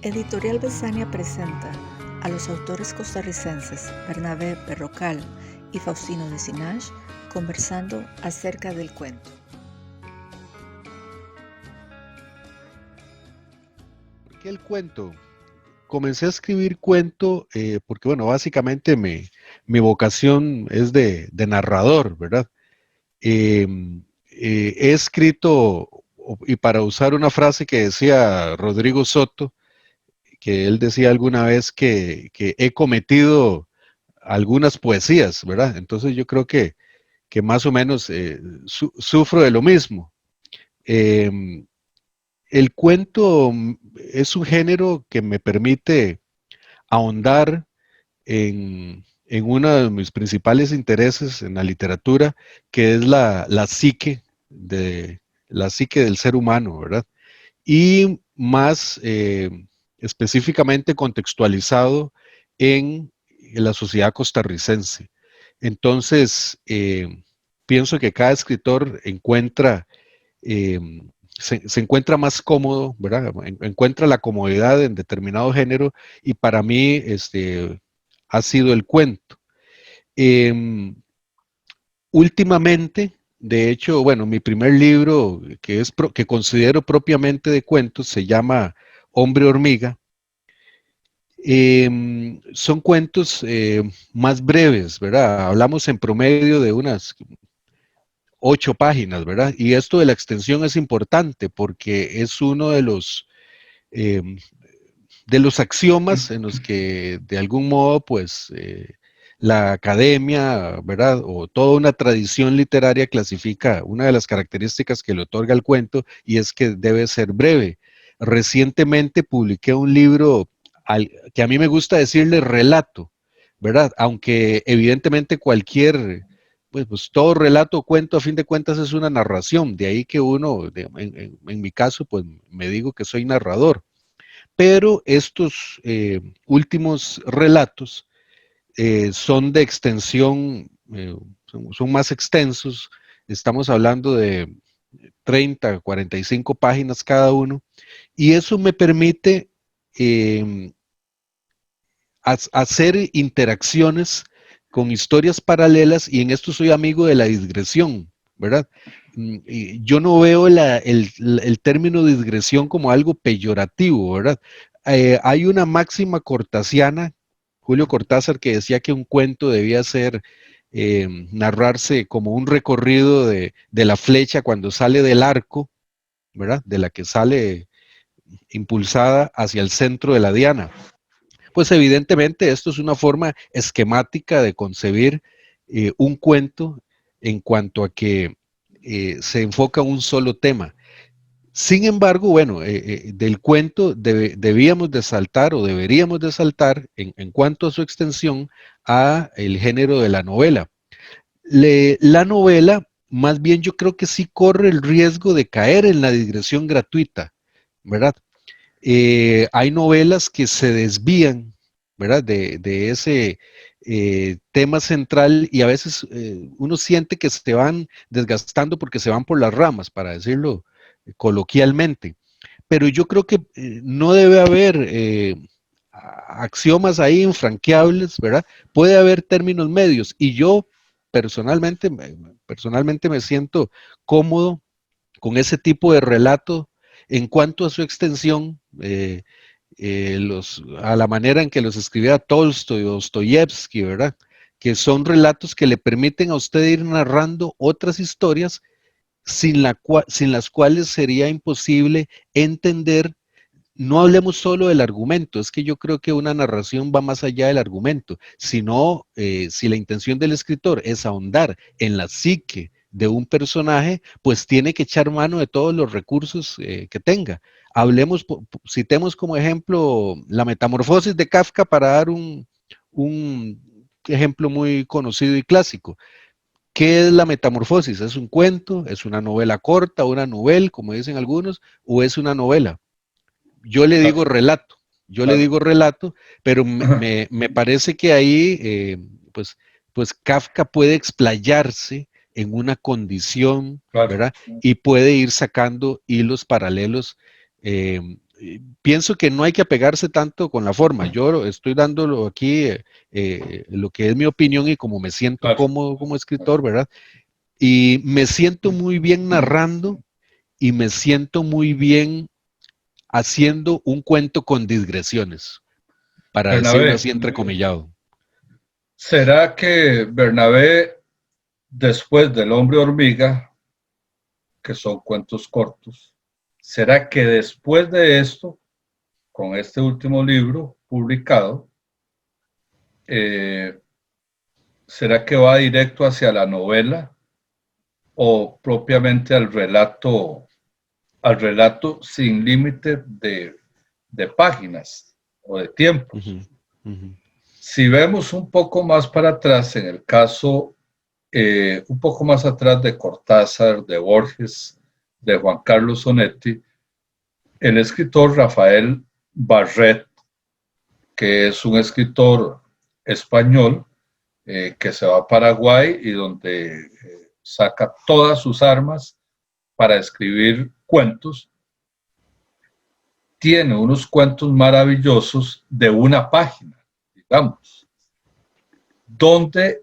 Editorial Besania presenta a los autores costarricenses Bernabé Berrocal y Faustino de Sinash conversando acerca del cuento. ¿Por qué el cuento? Comencé a escribir cuento porque, bueno, básicamente mi vocación es de narrador, ¿verdad? Eh, He escrito, y para usar una frase que decía Rodrigo Soto, que él decía alguna vez que he cometido algunas poesías, ¿verdad? Entonces yo creo que más o menos sufro de lo mismo. Eh, el cuento es un género que me permite ahondar en uno de mis principales intereses en la literatura, que es la psique del ser humano, ¿verdad? Y más específicamente contextualizado en la sociedad costarricense. Entonces, pienso que cada escritor eh, se encuentra más cómodo, ¿verdad? Encuentra la comodidad en determinado género y para mí ha sido el cuento. Eh, Últimamente, de hecho, bueno, mi primer libro que considero propiamente de cuentos se llama Hombre Hormiga. Son cuentos más breves, ¿verdad? Hablamos en promedio de unas 8 páginas, ¿verdad? Y esto de la extensión es importante porque es uno eh, de los axiomas en los que de algún modo, pues, la academia, ¿verdad? O toda una tradición literaria clasifica una de las características que le otorga al cuento y es que debe ser breve. Recientemente publiqué un libro que a mí me gusta decirle relato, ¿verdad? Aunque evidentemente pues todo relato o cuento a fin de cuentas es una narración, de ahí que en mi caso, pues me digo que soy narrador. Pero estos últimos relatos son de extensión, son más extensos, estamos hablando de 30, 45 páginas cada uno, y eso me permite eh, hacer interacciones con historias paralelas y en esto soy amigo de la digresión, ¿verdad? Y yo no veo el término digresión como algo peyorativo, ¿verdad? Hay una máxima cortasiana, Julio Cortázar, que decía que un cuento debía ser narrarse como un recorrido de la flecha cuando sale del arco, ¿verdad? De la que sale impulsada hacia el centro de la diana. Pues evidentemente esto es una forma esquemática de concebir un cuento en cuanto a que se enfoca un solo tema. Sin embargo, bueno, del cuento debíamos de saltar o deberíamos de saltar en cuanto a su extensión a el género de la novela. La novela, más bien yo creo que sí corre el riesgo de caer en la digresión gratuita, ¿verdad? Hay novelas que se desvían, ¿verdad? De ese tema central y a veces uno siente que se van desgastando porque se van por las ramas, para decirlo coloquialmente. Pero yo creo que no debe haber axiomas ahí infranqueables, ¿verdad? Puede haber términos medios y yo personalmente, personalmente me siento cómodo con ese tipo de relato en cuanto a su extensión, a la manera en que los escribía Tolstoy o Dostoyevsky, ¿verdad? Que son relatos que le permiten a usted ir narrando otras historias sin las cuales sería imposible entender. No hablemos solo del argumento, es que yo creo que una narración va más allá del argumento, sino si la intención del escritor es ahondar en la psique de un personaje, pues tiene que echar mano de todos los recursos que tenga. Citemos como ejemplo la metamorfosis de Kafka para dar un ejemplo muy conocido y clásico. ¿Qué es la metamorfosis? ¿Es un cuento? ¿Es una novela corta? ¿Una novela, como dicen algunos? ¿O es una novela? Yo le digo relato, yo le Claro. digo relato, pero me parece que ahí, pues, pues Kafka puede explayarse en una condición, Claro. ¿verdad? Y puede ir sacando hilos paralelos pienso que no hay que apegarse tanto con la forma. Yo estoy dándolo aquí lo que es mi opinión y como me siento Claro. cómodo como escritor, ¿verdad? Y me siento muy bien narrando y me siento muy bien haciendo un cuento con digresiones, para decirlo Bernabé, así entrecomillado. ¿será que Bernabé, después del Hombre Hormiga, que son cuentos cortos, será que después de esto, con este último libro publicado, será que va directo hacia la novela o propiamente al relato sin límite de páginas o de tiempos? Uh-huh, uh-huh. Si vemos un poco más para atrás, en el caso, un poco más atrás de Cortázar, de Borges, de Juan Carlos Onetti, el escritor Rafael Barret, que es un escritor español que se va a Paraguay y donde saca todas sus armas para escribir cuentos, tiene unos cuentos maravillosos de una página, digamos, donde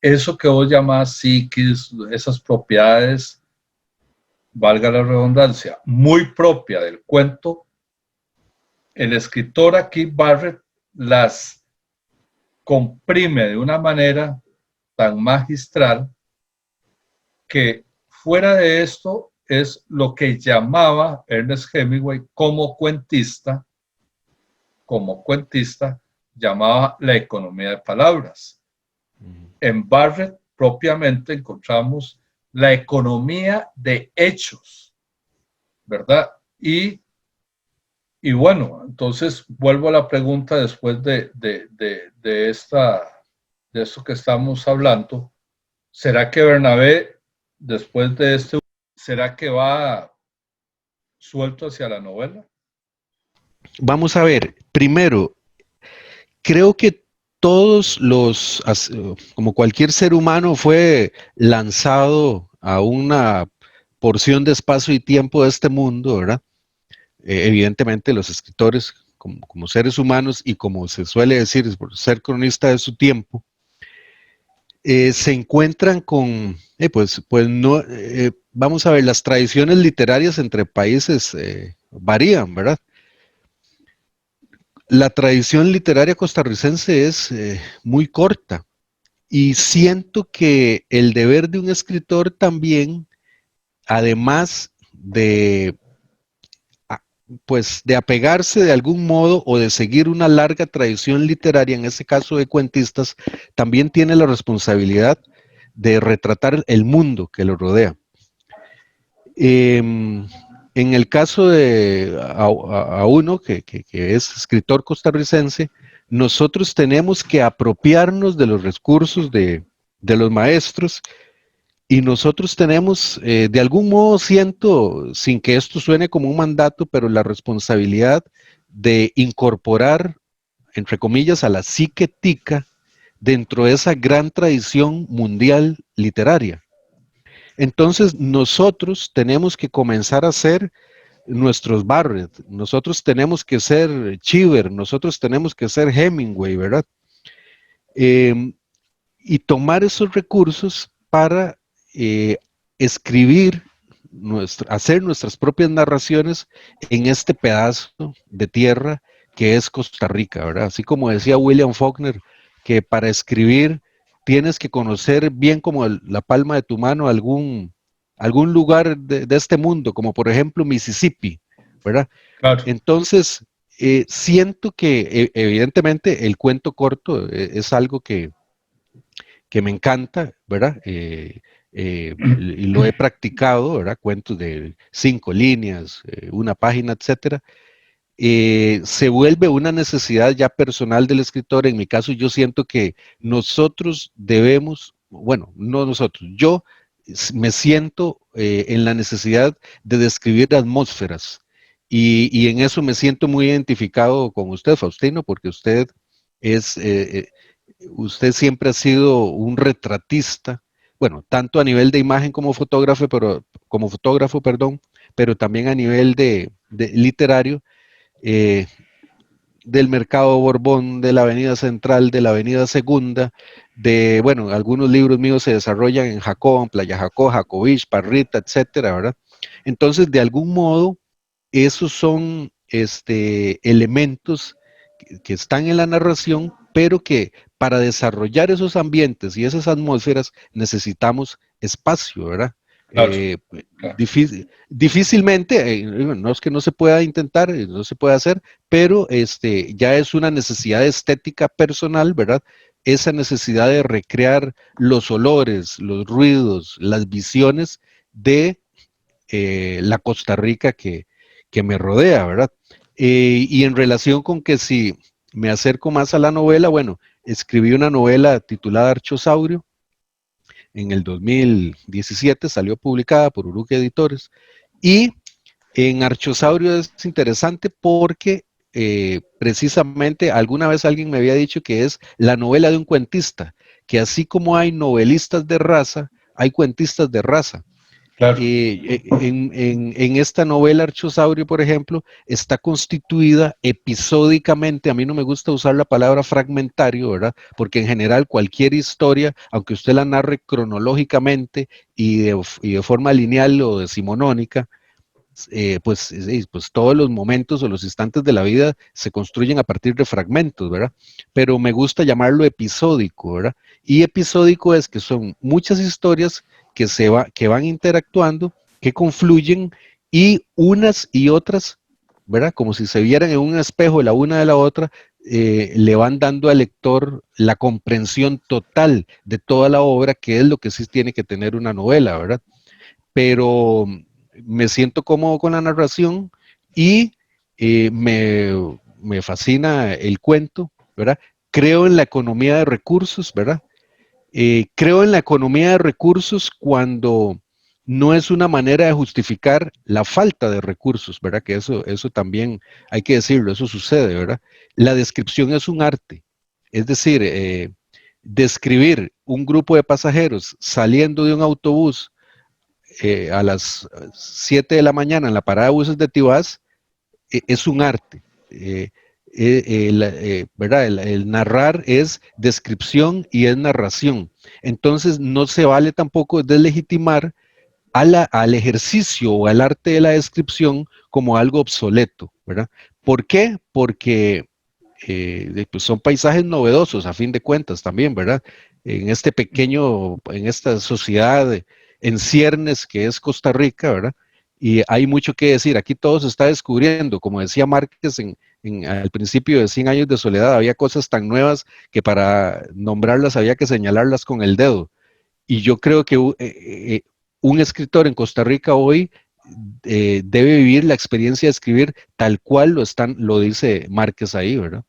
eso que vos llamás psiquis, esas propiedades, valga la redundancia, muy propia del cuento, el escritor aquí, Barrett, las comprime de una manera tan magistral que fuera de esto es lo que llamaba Ernest Hemingway como cuentista, llamaba la economía de palabras. En Barrett propiamente encontramos la economía de hechos, ¿verdad? Y bueno, entonces vuelvo a la pregunta después de esto que estamos hablando. ¿Será que Bernabé, después de este, será que va suelto hacia la novela? Vamos a ver, primero, creo que todos los, como cualquier ser humano, fue lanzado a una porción de espacio y tiempo de este mundo, ¿verdad? Evidentemente los escritores, como seres humanos y como se suele decir, por ser cronista de su tiempo, se encuentran con, pues no, vamos a ver, las tradiciones literarias entre países varían, ¿verdad? La tradición literaria costarricense es muy corta y siento que el deber de un escritor también, además de pues de apegarse de algún modo o de seguir una larga tradición literaria, en ese caso de cuentistas, también tiene la responsabilidad de retratar el mundo que lo rodea. En el caso de a uno que es escritor costarricense, nosotros tenemos que apropiarnos de los recursos de los maestros y nosotros tenemos, de algún modo siento, sin que esto suene como un mandato, pero la responsabilidad de incorporar, entre comillas, a la psique tica dentro de esa gran tradición mundial literaria. Entonces nosotros tenemos que comenzar a ser nuestros Barrett, nosotros tenemos que ser Cheever, nosotros tenemos que ser Hemingway, ¿verdad? Y tomar esos recursos para escribir, hacer nuestras propias narraciones en este pedazo de tierra que es Costa Rica, ¿verdad? Así como decía William Faulkner, que para escribir tienes que conocer bien como la palma de tu mano algún lugar de este mundo, como por ejemplo Mississippi, ¿verdad? Claro. Entonces, siento que evidentemente el cuento corto es algo que me encanta, ¿verdad? Y lo he practicado, ¿verdad? Cuentos de 5 líneas, una página, etcétera. Se vuelve una necesidad ya personal del escritor. En mi caso, yo siento que nosotros debemos, bueno, no nosotros, yo me siento en la necesidad de describir atmósferas. Y en eso me siento muy identificado con usted, Faustino, porque usted es, usted siempre ha sido un retratista, bueno, tanto a nivel de imagen como fotógrafo, perdón, pero también a nivel de literario, del Mercado Borbón, de la Avenida Central, de la Avenida Segunda, bueno, algunos libros míos se desarrollan en Jacó, en Playa Jacó, Jacobich, Parrita, etcétera, ¿verdad? Entonces, de algún modo, esos son elementos que están en la narración, pero que para desarrollar esos ambientes y esas atmósferas necesitamos espacio, ¿verdad? Claro, claro. Difícilmente, no es que no se pueda intentar, no se puede hacer, pero ya es una necesidad estética personal, ¿verdad? Esa necesidad de recrear los olores, los ruidos, las visiones de la Costa Rica que me rodea, ¿verdad? Y en relación con que si me acerco más a la novela, bueno, escribí una novela titulada Archosaurio, en el 2017 salió publicada por Uruque Editores, y en Archosaurio es interesante porque precisamente alguna vez alguien me había dicho que es la novela de un cuentista, que así como hay novelistas de raza, hay cuentistas de raza. Claro. En esta novela Archosaurio, por ejemplo, está constituida episódicamente. A mí no me gusta usar la palabra fragmentario, ¿verdad? Porque en general cualquier historia, aunque usted la narre cronológicamente y de forma lineal o decimonónica, pues todos los momentos o los instantes de la vida se construyen a partir de fragmentos, ¿verdad? Pero me gusta llamarlo episódico, ¿verdad? Y episódico es que son muchas historias que van interactuando, que confluyen y unas y otras, ¿verdad? Como si se vieran en un espejo la una de la otra, le van dando al lector la comprensión total de toda la obra, que es lo que sí tiene que tener una novela, ¿verdad? Pero me siento cómodo con la narración y me fascina el cuento, ¿verdad? Creo en la economía de recursos, ¿verdad? Creo en la economía de recursos cuando no es una manera de justificar la falta de recursos, ¿verdad? Que eso también hay que decirlo, eso sucede, ¿verdad? La descripción es un arte, es decir, describir un grupo de pasajeros saliendo de un autobús a las 7 de la mañana en la parada de buses de Tibás es un arte. ¿Verdad? El narrar es descripción y es narración. Entonces no se vale tampoco deslegitimar al ejercicio o al arte de la descripción como algo obsoleto, ¿verdad? ¿Por qué? Porque pues son paisajes novedosos a fin de cuentas también, ¿verdad? En esta sociedad en ciernes que es Costa Rica, ¿verdad? Y hay mucho que decir, aquí todo se está descubriendo, como decía Márquez al principio de 100 años de soledad, había cosas tan nuevas que para nombrarlas había que señalarlas con el dedo. Y yo creo que un escritor en Costa Rica hoy debe vivir la experiencia de escribir tal cual lo dice Márquez ahí, ¿verdad?